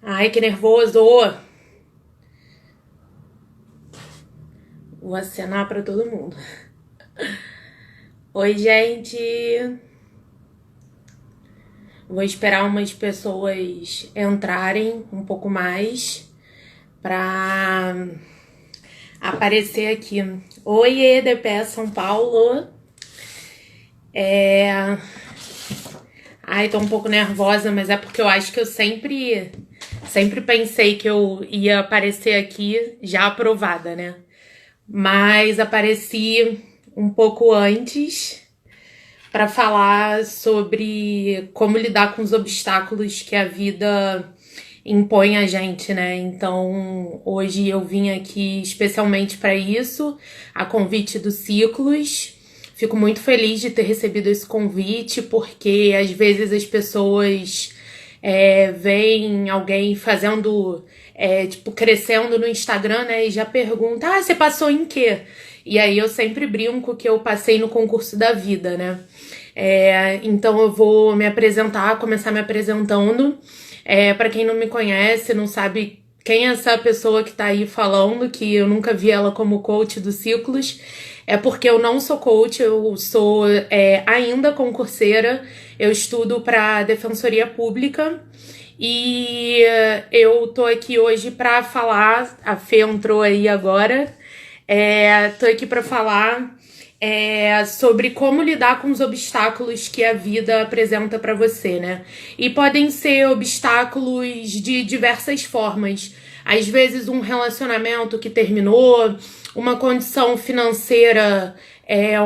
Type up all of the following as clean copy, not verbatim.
Ai, que nervoso! Vou acenar pra todo mundo. Oi, gente! Vou esperar umas pessoas entrarem um pouco mais pra aparecer aqui. Oi, EDP São Paulo. Ai, tô um pouco nervosa, mas é porque eu acho que eu sempre pensei que eu ia aparecer aqui já aprovada, né? Mas apareci um pouco antes para falar sobre como lidar com os obstáculos que a vida impõe a gente, né? Então, hoje eu vim aqui especialmente para isso, a convite do Ciclos. Fico muito feliz de ter recebido esse convite, porque às vezes as pessoas veem alguém fazendo, tipo, crescendo no Instagram, né? E já pergunta, você passou em quê? E aí eu sempre brinco que eu passei no concurso da vida, né? Então eu vou me apresentar, começar me apresentando. Para quem não me conhece, não sabe quem é essa pessoa que tá aí falando, que eu nunca vi ela como coach do Ciclos, é porque eu não sou coach, eu sou ainda concurseira, eu estudo para Defensoria Pública e eu tô aqui hoje para falar, a Fê entrou aí agora, tô aqui para falar sobre como lidar com os obstáculos que a vida apresenta para você, né? E podem ser obstáculos de diversas formas. Às vezes um relacionamento que terminou, uma condição financeira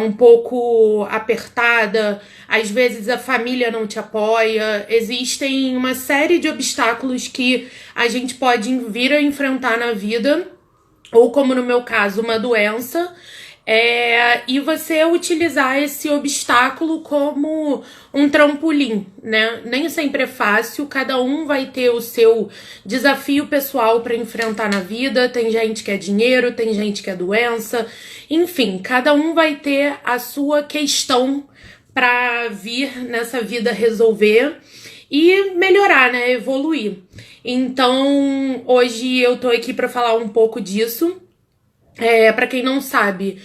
um pouco apertada, às vezes a família não te apoia, existem uma série de obstáculos que a gente pode vir a enfrentar na vida, ou como no meu caso, uma doença, e você utilizar esse obstáculo como um trampolim, né? Nem sempre é fácil, cada um vai ter o seu desafio pessoal para enfrentar na vida. Tem gente que é dinheiro, tem gente que é doença, enfim, cada um vai ter a sua questão para vir nessa vida resolver e melhorar, né? Evoluir. Então, hoje eu tô aqui para falar um pouco disso. Para quem não sabe,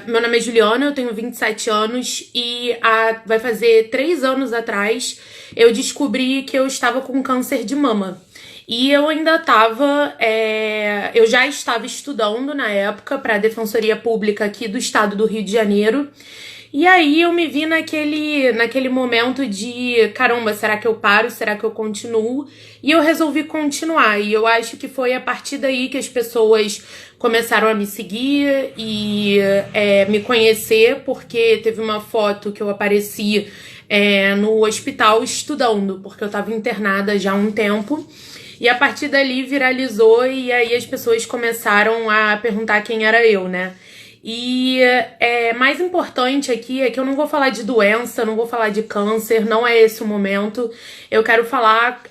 meu nome é Juliana, eu tenho 27 anos e vai fazer 3 anos atrás eu descobri que eu estava com câncer de mama. E eu ainda estava, eu já estava estudando na época para a Defensoria Pública aqui do estado do Rio de Janeiro. E aí eu me vi naquele momento de, caramba, será que eu paro? Será que eu continuo? E eu resolvi continuar. E eu acho que foi a partir daí que as pessoas começaram a me seguir e me conhecer, porque teve uma foto que eu apareci no hospital estudando, porque eu estava internada já há um tempo. E a partir dali viralizou e aí as pessoas começaram a perguntar quem era eu, né? E mais importante aqui é que eu não vou falar de doença, não vou falar de câncer, não é esse o momento. Eu quero falar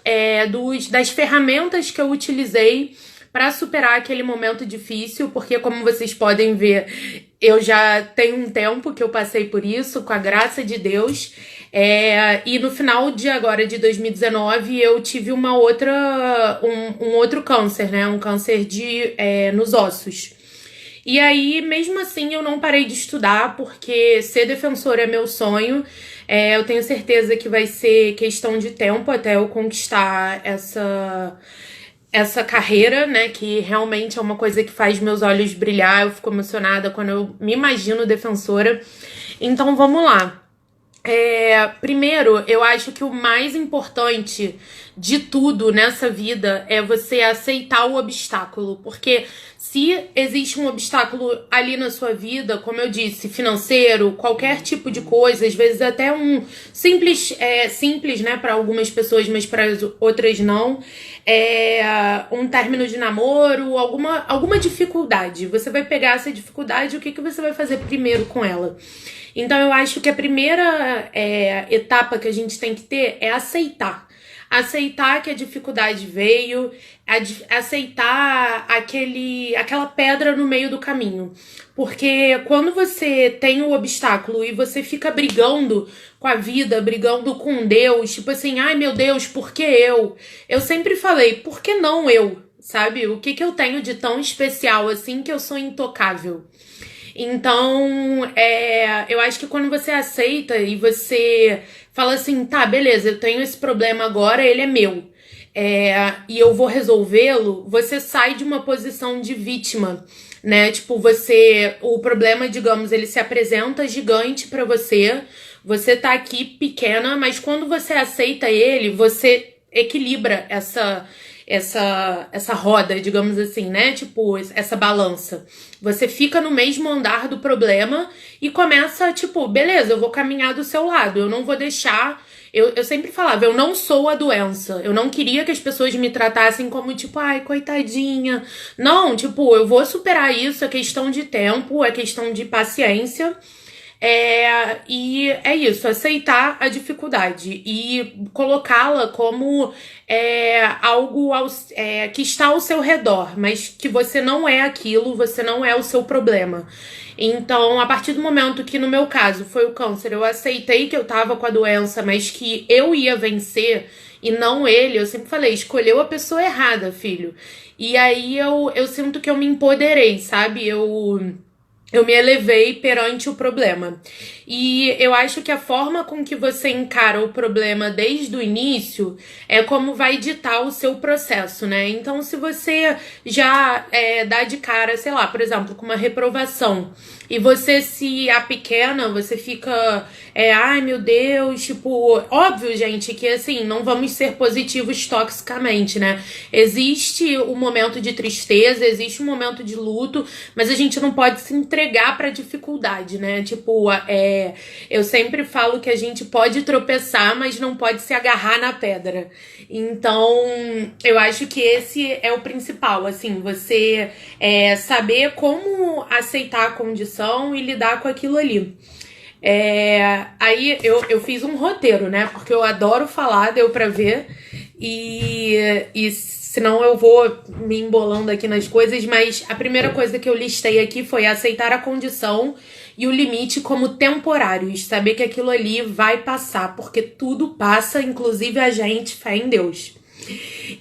das ferramentas que eu utilizei para superar aquele momento difícil, porque como vocês podem ver, eu já tenho um tempo que eu passei por isso, com a graça de Deus. E no final de agora, de 2019, eu tive um outro câncer, né? Um câncer nos ossos. E aí, mesmo assim, eu não parei de estudar, porque ser defensora é meu sonho. Eu tenho certeza que vai ser questão de tempo até eu conquistar essa carreira, né? Que realmente é uma coisa que faz meus olhos brilhar. Eu fico emocionada quando eu me imagino defensora. Então, vamos lá. Primeiro, eu acho que o mais importante de tudo nessa vida é você aceitar o obstáculo, porque se existe um obstáculo ali na sua vida, como eu disse, financeiro, qualquer tipo de coisa, às vezes até um simples, né, para algumas pessoas, mas para outras não, um término de namoro, alguma dificuldade. Você vai pegar essa dificuldade, o que você vai fazer primeiro com ela? Então eu acho que a primeira etapa que a gente tem que ter é aceitar. aceitar que a dificuldade veio, aceitar aquela pedra no meio do caminho. Porque quando você tem o obstáculo e você fica brigando com a vida, brigando com Deus, tipo assim, ai meu Deus, por que eu? Eu sempre falei, por que não eu? Sabe? O que eu tenho de tão especial assim que eu sou intocável? Então, eu acho que quando você aceita e você fala assim, tá, beleza, eu tenho esse problema agora, ele é meu. E eu vou resolvê-lo, você sai de uma posição de vítima, né? Tipo, o problema, digamos, ele se apresenta gigante pra você, você tá aqui pequena, mas quando você aceita ele, você equilibra essa roda, digamos assim, né? Tipo, essa balança. Você fica no mesmo andar do problema e começa, tipo, beleza, eu vou caminhar do seu lado, eu não vou deixar. Eu sempre falava, eu não sou a doença. Eu não queria que as pessoas me tratassem como, tipo, ai, coitadinha. Não, tipo, eu vou superar isso, é questão de tempo, é questão de paciência. E é isso, aceitar a dificuldade e colocá-la como algo que está ao seu redor, mas que você não é aquilo, você não é o seu problema. Então, a partir do momento que, no meu caso, foi o câncer, eu aceitei que eu tava com a doença, mas que eu ia vencer e não ele, eu sempre falei, escolheu a pessoa errada, filho. E aí eu sinto que eu me empoderei, sabe? Eu me elevei perante o problema. E eu acho que a forma com que você encara o problema desde o início é como vai ditar o seu processo, né? Então, se você já dá de cara, sei lá, por exemplo, com uma reprovação, e você se apequena, você fica, ai meu Deus, tipo, óbvio, gente, que assim, não vamos ser positivos toxicamente, né? Existe um momento de tristeza, existe um momento de luto, mas a gente não pode se entregar pra dificuldade, né? Tipo, eu sempre falo que a gente pode tropeçar, mas não pode se agarrar na pedra. Então, eu acho que esse é o principal, assim, você saber como aceitar a condição e lidar com aquilo ali. Aí eu fiz um roteiro, né? Porque eu adoro falar, deu pra ver. E senão eu vou me embolando aqui nas coisas, mas a primeira coisa que eu listei aqui foi aceitar a condição e o limite como temporários, saber que aquilo ali vai passar, porque tudo passa, inclusive a gente, fé em Deus.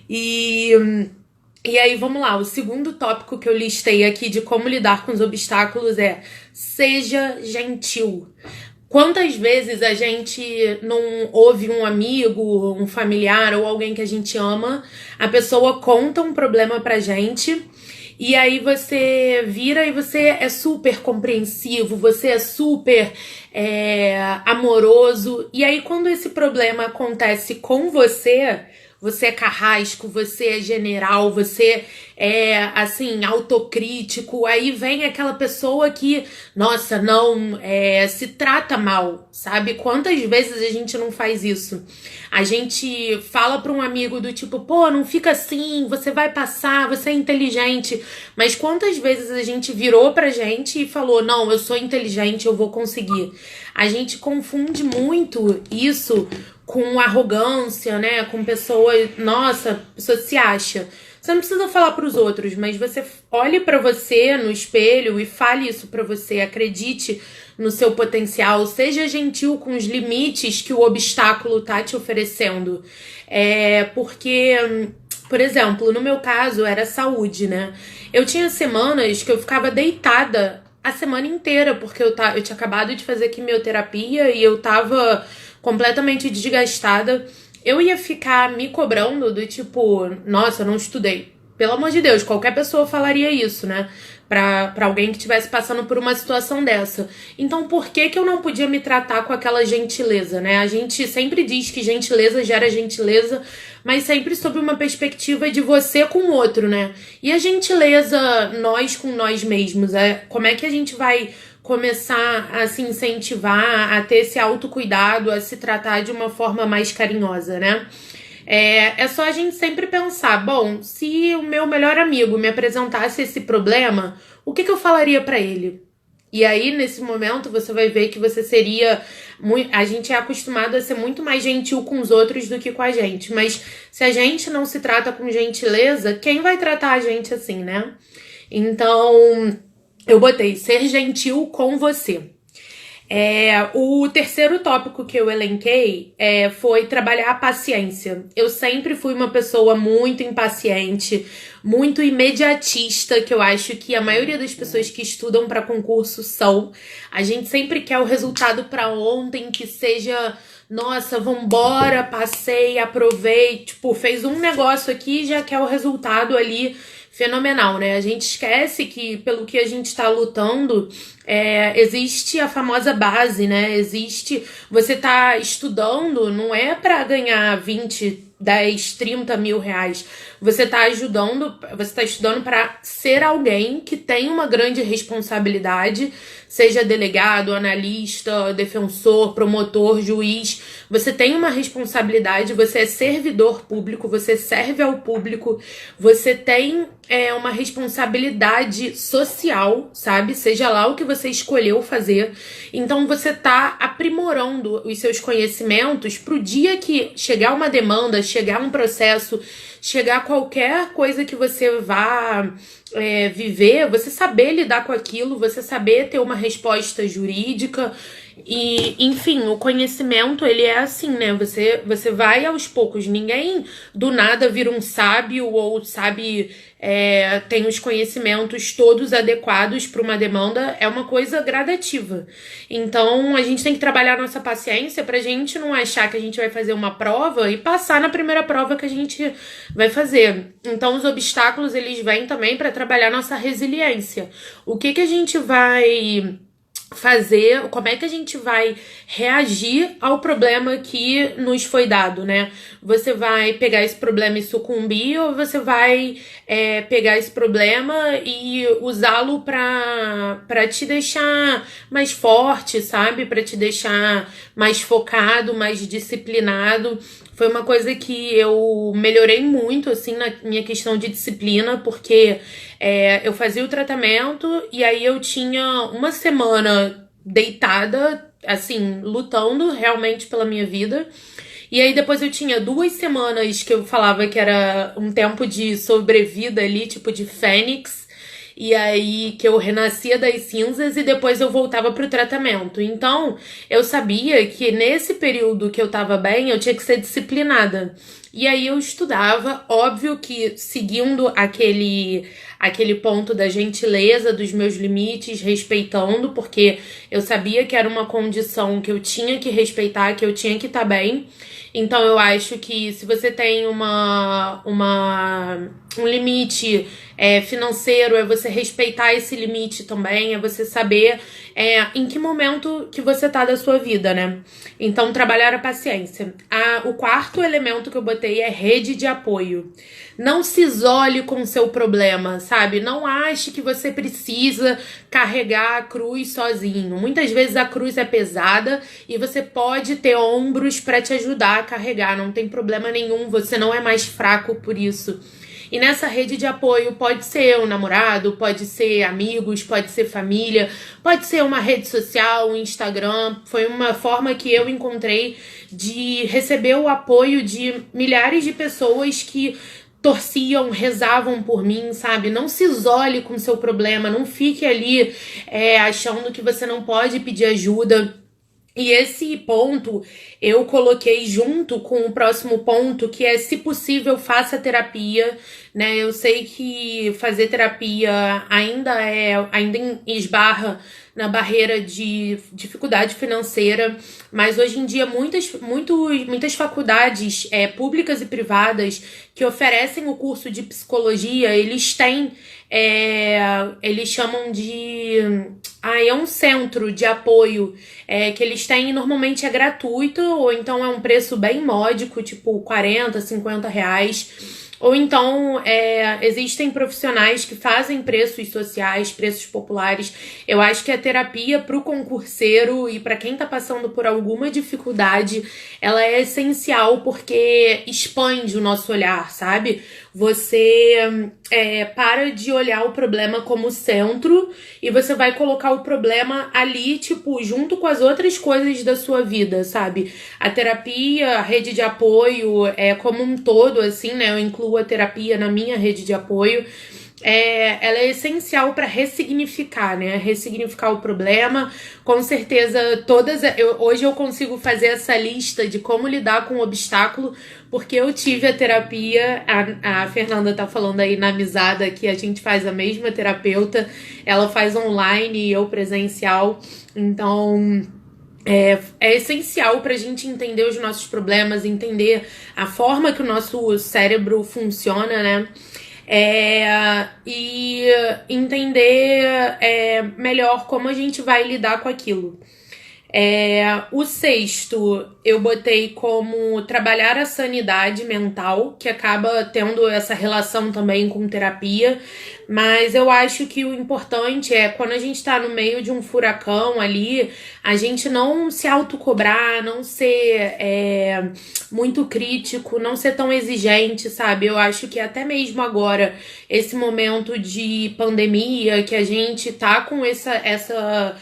E aí, vamos lá, o segundo tópico que eu listei aqui de como lidar com os obstáculos é: seja gentil. Quantas vezes a gente não ouve um amigo, um familiar ou alguém que a gente ama, a pessoa conta um problema pra gente e aí você vira e você é super compreensivo, você é super amoroso, e aí quando esse problema acontece com você é carrasco, você é general, você é, assim, autocrítico. Aí vem aquela pessoa que, nossa, não, se trata mal, sabe? Quantas vezes a gente não faz isso? A gente fala pra um amigo do tipo, pô, não fica assim, você vai passar, você é inteligente. Mas quantas vezes a gente virou pra gente e falou, não, eu sou inteligente, eu vou conseguir. A gente confunde muito isso com arrogância, né? Com pessoa, nossa, a pessoa se acha. Você não precisa falar pros outros, mas você olhe pra você no espelho e fale isso pra você. Acredite no seu potencial. Seja gentil com os limites que o obstáculo tá te oferecendo. Porque, por exemplo, no meu caso era saúde, né? Eu tinha semanas que eu ficava deitada a semana inteira, porque eu tinha acabado de fazer quimioterapia e eu tava completamente desgastada. Eu ia ficar me cobrando do tipo, nossa, eu não estudei. Pelo amor de Deus, qualquer pessoa falaria isso, né? Pra alguém que estivesse passando por uma situação dessa. Então, por que eu não podia me tratar com aquela gentileza, né? A gente sempre diz que gentileza gera gentileza, mas sempre sob uma perspectiva de você com o outro, né? E a gentileza nós com nós mesmos? Como é que a gente vai começar a se incentivar a ter esse autocuidado, a se tratar de uma forma mais carinhosa, né? É só a gente sempre pensar, bom, se o meu melhor amigo me apresentasse esse problema, o que eu falaria pra ele? E aí, nesse momento, você vai ver que você seria. A gente é acostumado a ser muito mais gentil com os outros do que com a gente. Mas se a gente não se trata com gentileza, quem vai tratar a gente assim, né? Então, eu botei ser gentil com você. O terceiro tópico que eu elenquei foi trabalhar a paciência. Eu sempre fui uma pessoa muito impaciente, muito imediatista, que eu acho que a maioria das pessoas que estudam para concurso são. A gente sempre quer o resultado para ontem, que seja, nossa, vambora, passei, aprovei, tipo, fez um negócio aqui e já quer o resultado ali fenomenal, né? A gente esquece que pelo que a gente está lutando, existe a famosa base, né? Existe, você tá estudando, não é para ganhar 20, 10, 30 mil reais. Você tá estudando para ser alguém que tem uma grande responsabilidade, seja delegado, analista, defensor, promotor, juiz. Você tem uma responsabilidade, você é servidor público, você serve ao público, você tem uma responsabilidade social, sabe? Seja lá o que você escolheu fazer. Então você tá aprimorando os seus conhecimentos pro dia que chegar uma demanda, chegar um processo, chegar qualquer coisa que você vá viver, você saber lidar com aquilo, você saber ter uma resposta jurídica. E, enfim, o conhecimento, ele é assim, né? Você vai aos poucos. Ninguém do nada vira um sábio ou sabe, tem os conhecimentos todos adequados para uma demanda. É uma coisa gradativa. Então, a gente tem que trabalhar a nossa paciência pra gente não achar que a gente vai fazer uma prova e passar na primeira prova que a gente vai fazer. Então, os obstáculos, eles vêm também para trabalhar a nossa resiliência. O que a gente vai fazer, como é que a gente vai reagir ao problema que nos foi dado, né? Você vai pegar esse problema e sucumbir, ou você vai pegar esse problema e usá-lo para te deixar mais forte, sabe? Para te deixar mais focado, mais disciplinado. Foi uma coisa que eu melhorei muito, assim, na minha questão de disciplina, porque eu fazia o tratamento e aí eu tinha uma semana deitada, assim, lutando realmente pela minha vida. E aí depois eu tinha 2 semanas que eu falava que era um tempo de sobrevida ali, tipo de fênix. E aí que eu renascia das cinzas e depois eu voltava pro tratamento. Então, eu sabia que nesse período que eu tava bem, eu tinha que ser disciplinada. E aí eu estudava, óbvio que seguindo aquele ponto da gentileza, dos meus limites, respeitando, porque eu sabia que era uma condição que eu tinha que respeitar, que eu tinha que estar bem. Então eu acho que se você tem um limite financeiro, é você respeitar esse limite também, é você saber em que momento que você tá da sua vida, né? Então, trabalhar a paciência. O quarto elemento que eu botei é rede de apoio. Não se isole com o seu problema, sabe? Não ache que você precisa carregar a cruz sozinho. Muitas vezes a cruz é pesada e você pode ter ombros para te ajudar a carregar. Não tem problema nenhum, você não é mais fraco por isso. E nessa rede de apoio pode ser um namorado, pode ser amigos, pode ser família, pode ser uma rede social, um Instagram. Foi uma forma que eu encontrei de receber o apoio de milhares de pessoas que torciam, rezavam por mim, sabe? Não se isole com o seu problema, não fique ali achando que você não pode pedir ajuda. E esse ponto eu coloquei junto com o próximo ponto, que é, se possível, faça terapia, né? Eu sei que fazer terapia ainda esbarra na barreira de dificuldade financeira, mas hoje em dia muitas faculdades públicas e privadas que oferecem o curso de psicologia, eles têm, eles chamam de... é um centro de apoio que eles têm, normalmente é gratuito, ou então é um preço bem módico, tipo 40, 50 reais. Ou então, existem profissionais que fazem preços sociais, preços populares. Eu acho que a terapia para o concurseiro e para quem está passando por alguma dificuldade, ela é essencial porque expande o nosso olhar, sabe? você para de olhar o problema como centro e você vai colocar o problema ali, tipo, junto com as outras coisas da sua vida, sabe? A terapia, a rede de apoio, como um todo, assim, né? Eu incluo a terapia na minha rede de apoio. Ela é essencial para ressignificar, né? Ressignificar o problema. Com certeza, hoje eu consigo fazer essa lista de como lidar com o obstáculo, porque eu tive a terapia. A Fernanda tá falando aí na amizada que a gente faz a mesma terapeuta. Ela faz online e eu presencial. Então, é essencial para a gente entender os nossos problemas, entender a forma que o nosso cérebro funciona, né? E entender melhor como a gente vai lidar com aquilo. O sexto eu botei como trabalhar a sanidade mental, que acaba tendo essa relação também com terapia, mas eu acho que o importante é quando a gente tá no meio de um furacão ali, a gente não se autocobrar, não ser muito crítico, não ser tão exigente, sabe? Eu acho que até mesmo agora, esse momento de pandemia, que a gente tá com essa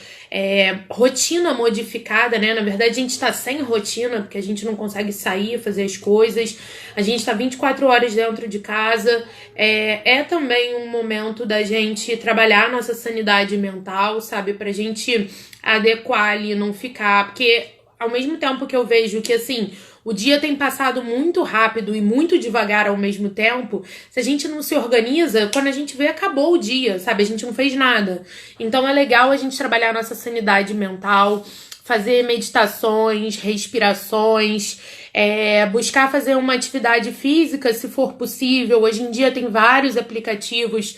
rotina modificada, né? Na verdade, a gente tá sem rotina, porque a gente não consegue sair, fazer as coisas. A gente tá 24 horas dentro de casa. É também um momento da gente trabalhar a nossa sanidade mental, sabe? Pra gente adequar ali, não ficar... Porque ao mesmo tempo que eu vejo que, assim, o dia tem passado muito rápido e muito devagar ao mesmo tempo, se a gente não se organiza, quando a gente vê, acabou o dia, sabe? A gente não fez nada. Então é legal a gente trabalhar a nossa sanidade mental, fazer meditações, respirações, buscar fazer uma atividade física, se for possível. Hoje em dia tem vários aplicativos,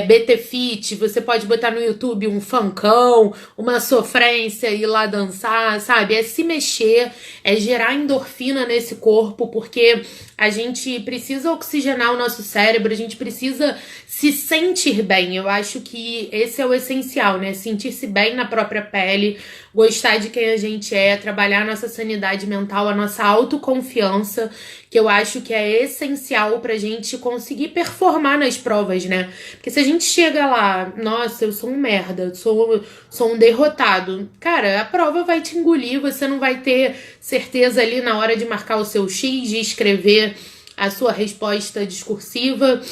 BT Fit, você pode botar no YouTube um funkão, uma sofrência e ir lá dançar, sabe? É se mexer, é gerar endorfina nesse corpo, porque a gente precisa oxigenar o nosso cérebro, a gente precisa se sentir bem. Eu acho que esse é o essencial, né? Sentir-se bem na própria pele, gostar de quem a gente é, trabalhar a nossa sanidade mental, a nossa autoconfiança, que eu acho que é essencial pra gente conseguir performar nas provas, né? Porque se a gente chega lá, nossa, eu sou um merda, sou um derrotado, cara, a prova vai te engolir, você não vai ter certeza ali na hora de marcar o seu X, de escrever a sua resposta discursiva,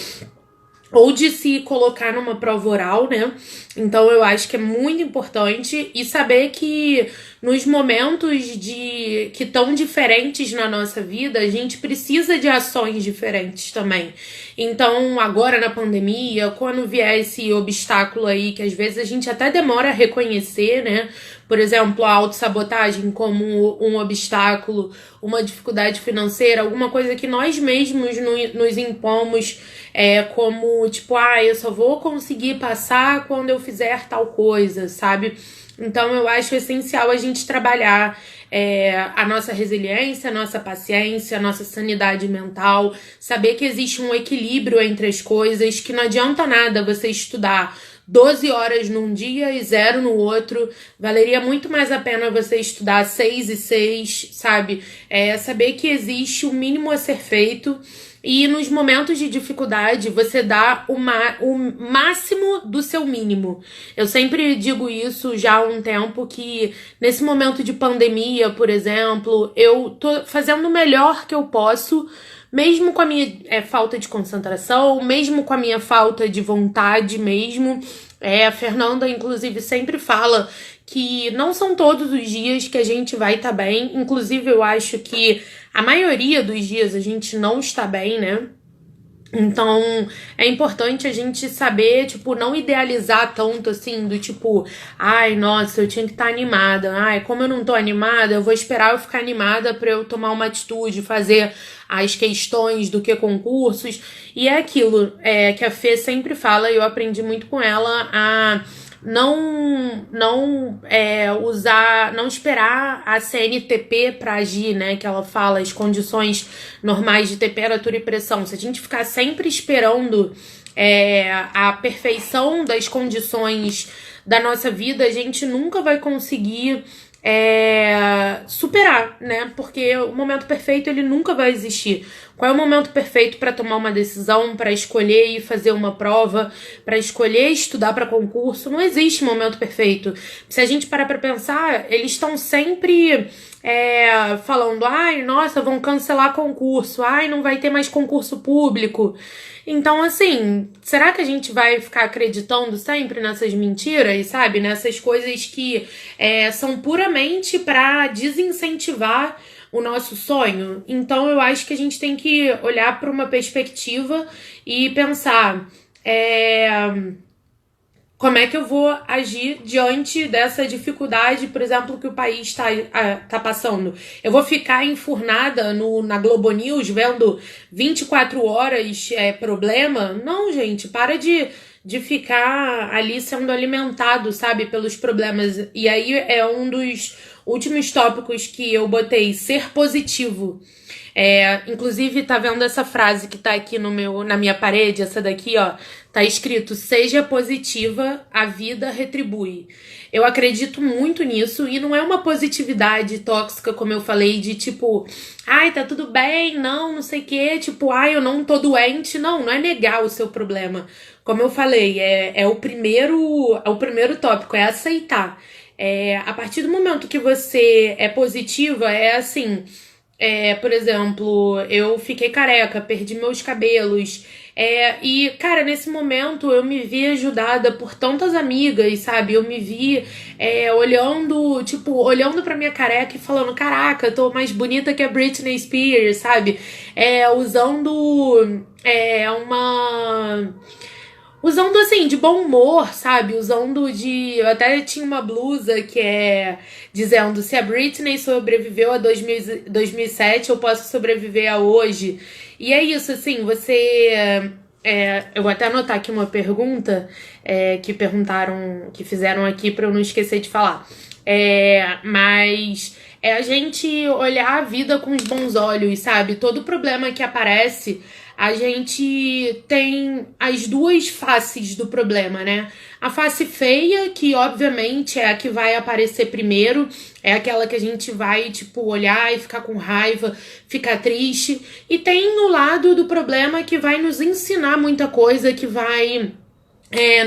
ou de se colocar numa prova oral, né? Então eu acho que é muito importante e saber que nos momentos que estão diferentes na nossa vida, a gente precisa de ações diferentes também. Então agora na pandemia, quando vier esse obstáculo aí, que às vezes a gente até demora a reconhecer, né? Por exemplo, a autossabotagem como um obstáculo, uma dificuldade financeira, alguma coisa que nós mesmos nos impomos, como tipo, eu só vou conseguir passar quando eu fizer tal coisa, sabe? Então eu acho essencial a gente trabalhar a nossa resiliência, a nossa paciência, a nossa sanidade mental, saber que existe um equilíbrio entre as coisas, que não adianta nada você estudar 12 horas num dia e 0 no outro. Valeria muito mais a pena você estudar 6 e 6, sabe? Saber que existe o mínimo a ser feito e nos momentos de dificuldade você dá o máximo do seu mínimo. Eu sempre digo isso já há um tempo, que nesse momento de pandemia, por exemplo, eu tô fazendo o melhor que eu posso, mesmo com a minha falta de concentração, mesmo com a minha falta de vontade mesmo. A Fernanda, inclusive, sempre fala que não são todos os dias que a gente vai estar bem. Inclusive, eu acho que a maioria dos dias a gente não está bem, né? Então, é importante a gente saber, tipo, não idealizar tanto, assim, do tipo, nossa, eu tinha que estar animada. Como eu não tô animada, eu vou esperar eu ficar animada pra eu tomar uma atitude, fazer as questões do que concursos. E é aquilo que a Fê sempre fala, e eu aprendi muito com ela, a não esperar a CNTP para agir, né? Que ela fala, as condições normais de temperatura e pressão. Se a gente ficar sempre esperando a perfeição das condições da nossa vida, a gente nunca vai conseguir superar, né? Porque o momento perfeito ele nunca vai existir. Qual é o momento perfeito para tomar uma decisão, para escolher e fazer uma prova, para escolher estudar para concurso? Não existe momento perfeito. Se a gente parar para pensar, eles estão sempre falando, ai, nossa, vão cancelar concurso, ai, não vai ter mais concurso público. Então, assim, será que a gente vai ficar acreditando sempre nessas mentiras, sabe? Nessas coisas que são puramente para desincentivar o nosso sonho? Então, eu acho que a gente tem que olhar para uma perspectiva e pensar, como é que eu vou agir diante dessa dificuldade, por exemplo, que o país tá passando? Eu vou ficar enfurnada na Globo News vendo 24 horas problema? Não, gente, para de ficar ali sendo alimentado, sabe, pelos problemas. E aí é um dos últimos tópicos que eu botei, ser positivo. Inclusive, tá vendo essa frase que tá aqui na minha parede, essa daqui, ó, tá escrito, seja positiva, a vida retribui. Eu acredito muito nisso e não é uma positividade tóxica, como eu falei, de tipo, ai, tá tudo bem, não sei o quê, tipo, ai, eu não tô doente. Não é negar o seu problema. Como eu falei, é o primeiro tópico, é aceitar. A partir do momento que você é positiva, é assim... por exemplo, eu fiquei careca, perdi meus cabelos. E, cara, nesse momento eu me vi ajudada por tantas amigas, sabe? Eu me vi olhando pra minha careca e falando, caraca, eu tô mais bonita que a Britney Spears, sabe? Usando, assim, de bom humor, sabe? Eu até tinha uma blusa que dizendo, se a Britney sobreviveu a 2007, eu posso sobreviver a hoje. E é isso, assim, eu vou até anotar aqui uma pergunta que fizeram aqui pra eu não esquecer de falar. Mas é a gente olhar a vida com os bons olhos, sabe? Todo problema que aparece, a gente tem as duas faces do problema, né? A face feia, que obviamente é a que vai aparecer primeiro, é aquela que a gente vai, tipo, olhar e ficar com raiva, ficar triste. E tem o lado do problema que vai nos ensinar muita coisa, que vai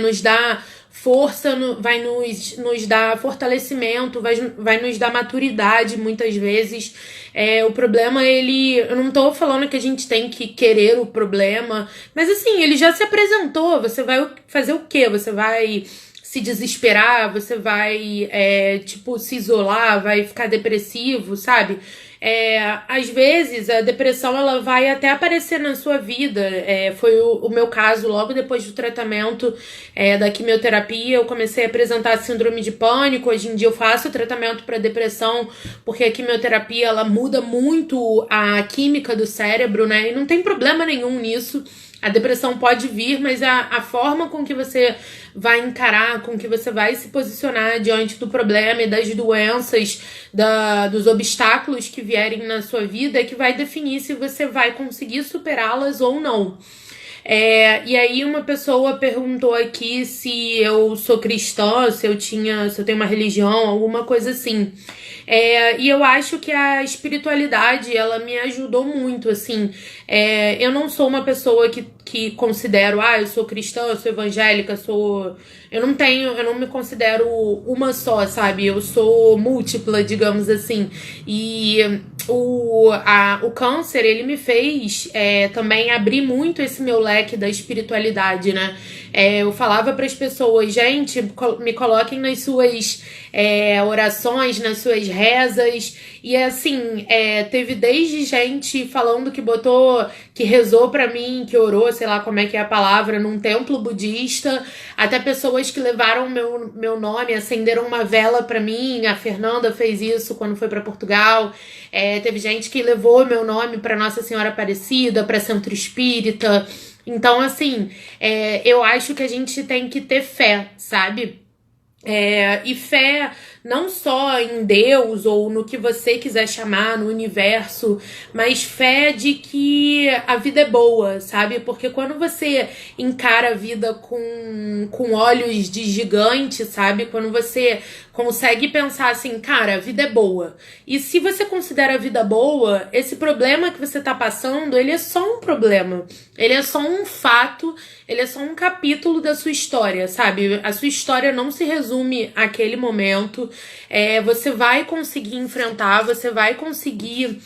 nos dar força, vai nos dar fortalecimento, vai nos dar maturidade muitas vezes. O problema, eu não tô falando que a gente tem que querer o problema, mas assim, ele já se apresentou, você vai fazer o quê? Você vai se desesperar, você vai, se isolar, vai ficar depressivo, sabe? Às vezes a depressão ela vai até aparecer na sua vida. Foi o meu caso logo depois do tratamento da quimioterapia. Eu comecei a apresentar síndrome de pânico. Hoje em dia eu faço tratamento para depressão porque a quimioterapia ela muda muito a química do cérebro, né? E não tem problema nenhum nisso. A depressão pode vir, mas a forma com que você vai encarar, com que você vai se posicionar diante do problema e das doenças, dos obstáculos que vierem na sua vida é que vai definir se você vai conseguir superá-las ou não. E aí uma pessoa perguntou aqui se eu sou cristã, se eu tenho uma religião, alguma coisa assim. E eu acho que a espiritualidade, ela me ajudou muito, assim. Eu não sou uma pessoa que considero, eu sou cristã, eu sou evangélica, eu não me considero uma só, sabe? Eu sou múltipla, digamos assim. E o câncer, ele me fez também abrir muito esse meu leque da espiritualidade, né? Eu falava para as pessoas, gente, me coloquem nas suas orações, nas suas rezas. E assim, teve desde gente falando que rezou pra mim, que orou, sei lá como é que é a palavra, num templo budista, até pessoas que levaram meu nome, acenderam uma vela pra mim. A Fernanda fez isso quando foi pra Portugal. Teve gente que levou meu nome pra Nossa Senhora Aparecida, pra Centro Espírita. Então, assim, eu acho que a gente tem que ter fé, sabe? E fé não só em Deus ou no que você quiser chamar, no universo, mas fé de que a vida é boa, sabe? Porque quando você encara a vida com olhos de gigante, sabe? Quando você consegue pensar assim, cara, a vida é boa. E se você considera a vida boa, esse problema que você tá passando, ele é só um problema. Ele é só um fato, ele é só um capítulo da sua história, sabe? A sua história não se resume àquele momento. Você vai conseguir enfrentar, você vai conseguir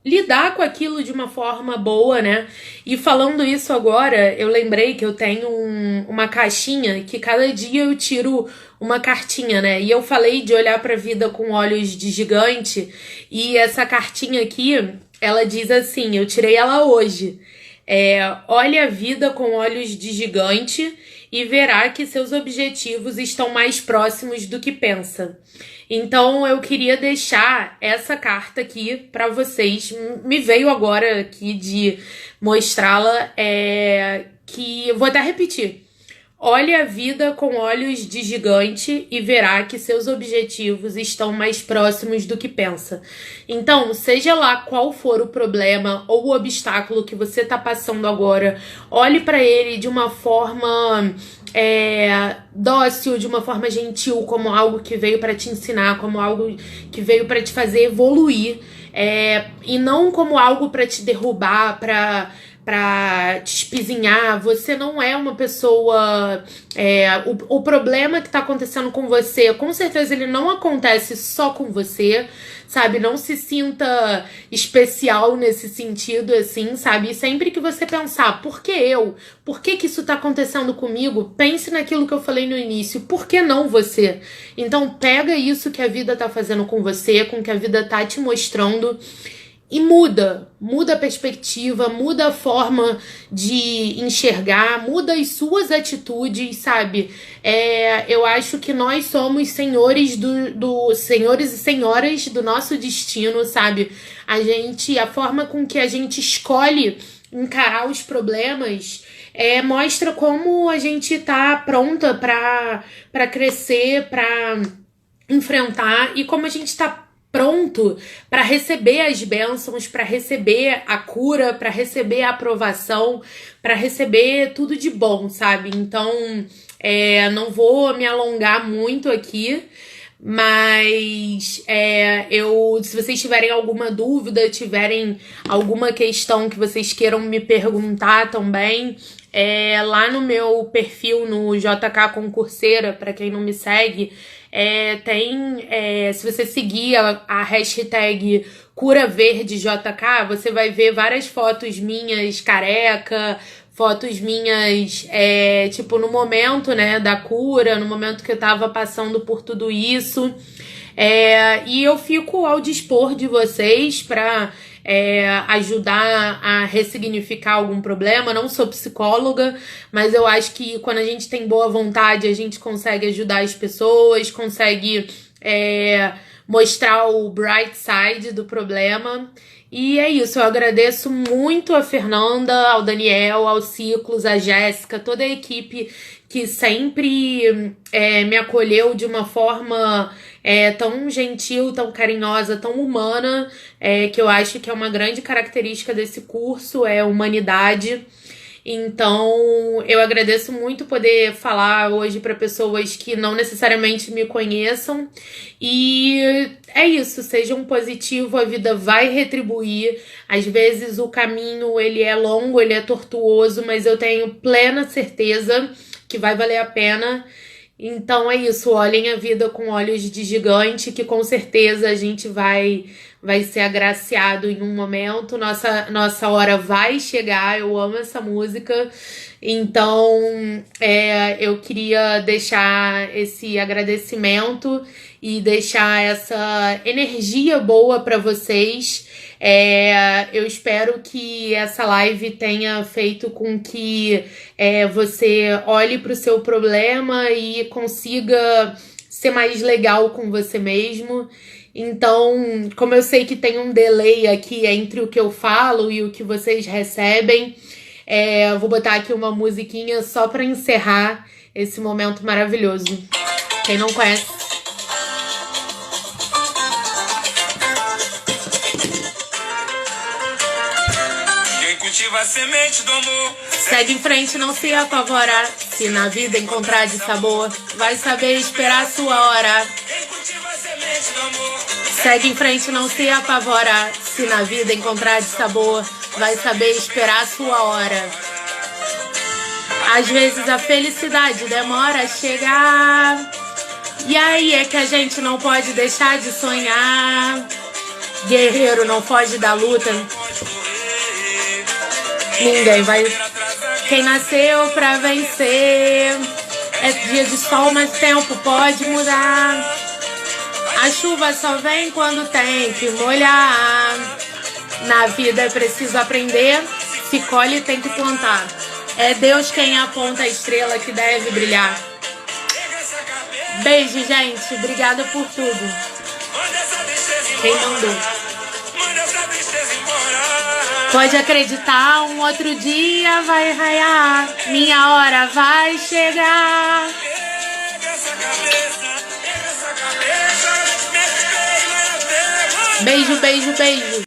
lidar com aquilo de uma forma boa, né? E falando isso agora, eu lembrei que eu tenho uma caixinha que cada dia eu tiro uma cartinha, né? E eu falei de olhar pra vida com olhos de gigante, e essa cartinha aqui, ela diz assim, eu tirei ela hoje. Olhe a vida com olhos de gigante e verá que seus objetivos estão mais próximos do que pensa. Então eu queria deixar essa carta aqui para vocês. Me veio agora aqui de mostrá-la, que eu vou até repetir. Olhe a vida com olhos de gigante e verá que seus objetivos estão mais próximos do que pensa. Então, seja lá qual for o problema ou o obstáculo que você está passando agora, olhe para ele de uma forma dócil, de uma forma gentil, como algo que veio para te ensinar, como algo que veio para te fazer evoluir, e não como algo para te derrubar, pra te espizinhar. Você não é uma pessoa... o problema que tá acontecendo com você, com certeza ele não acontece só com você, sabe? Não se sinta especial nesse sentido, assim, sabe? E sempre que você pensar, por que eu? Por que que isso tá acontecendo comigo? Pense naquilo que eu falei no início. Por que não você? Então pega isso que a vida tá fazendo com você, com que a vida tá te mostrando, e muda a perspectiva, muda a forma de enxergar, muda as suas atitudes, sabe? Eu acho que nós somos senhores senhores e senhoras do nosso destino, sabe? A forma com que a gente escolhe encarar os problemas mostra como a gente tá pronta pra crescer, pra enfrentar, e como a gente tá pronto para receber as bênçãos, para receber a cura, para receber a aprovação, para receber tudo de bom, sabe? Então, não vou me alongar muito aqui, mas se vocês tiverem alguma dúvida, tiverem alguma questão que vocês queiram me perguntar também, lá no meu perfil no JK Concurseira, para quem não me segue, se você seguir a hashtag CuraVerdeJK, você vai ver várias fotos minhas careca, fotos minhas, tipo, no momento, né, da cura, no momento que eu tava passando por tudo isso. E eu fico ao dispor de vocês pra ajudar a ressignificar algum problema. Não sou psicóloga, mas eu acho que quando a gente tem boa vontade, a gente consegue ajudar as pessoas, consegue mostrar o bright side do problema. E é isso, eu agradeço muito a Fernanda, ao Daniel, ao Ciclos, a Jéssica, toda a equipe que sempre me acolheu de uma forma tão gentil, tão carinhosa, tão humana, que eu acho que é uma grande característica desse curso, é a humanidade. Então, eu agradeço muito poder falar hoje para pessoas que não necessariamente me conheçam. E é isso, seja um positivo, a vida vai retribuir. Às vezes o caminho ele é longo, ele é tortuoso, mas eu tenho plena certeza que vai valer a pena. Então é isso, olhem a vida com olhos de gigante, que com certeza a gente vai ser agraciado em um momento, nossa hora vai chegar, eu amo essa música. Então eu queria deixar esse agradecimento e deixar essa energia boa para vocês. Eu espero que essa live tenha feito com que você olhe para o seu problema e consiga ser mais legal com você mesmo. Então, como eu sei que tem um delay aqui entre o que eu falo e o que vocês recebem, eu vou botar aqui uma musiquinha só para encerrar esse momento maravilhoso. Quem não conhece, quem cultiva a semente do amor segue em frente, não se apavora. Se na vida encontrar de sabor, vai saber esperar a sua hora. quem cultiva a semente do amor Segue em frente, não se apavora. Se na vida encontrar de sabor, vai saber esperar a sua hora. Às vezes a felicidade demora a chegar. E aí é que a gente não pode deixar de sonhar. Guerreiro não foge da luta. pode morrer. Ninguém vai. Atrasar Quem nasceu pra vencer. É dia de sol, mas o tempo pode mudar. A chuva só vem quando tem que molhar. Na vida é preciso aprender. Se colhe, tem que plantar. É Deus quem aponta a estrela que deve brilhar. pega essa cabeça, Beijo, gente. Obrigada por tudo. manda essa tristeza embora. Quem mandou? Manda essa tristeza embora. Pode acreditar, um outro dia vai raiar. Minha hora vai chegar. Pega essa cabeça, pega essa cabeça, me pega, Beijo, beijo, beijo.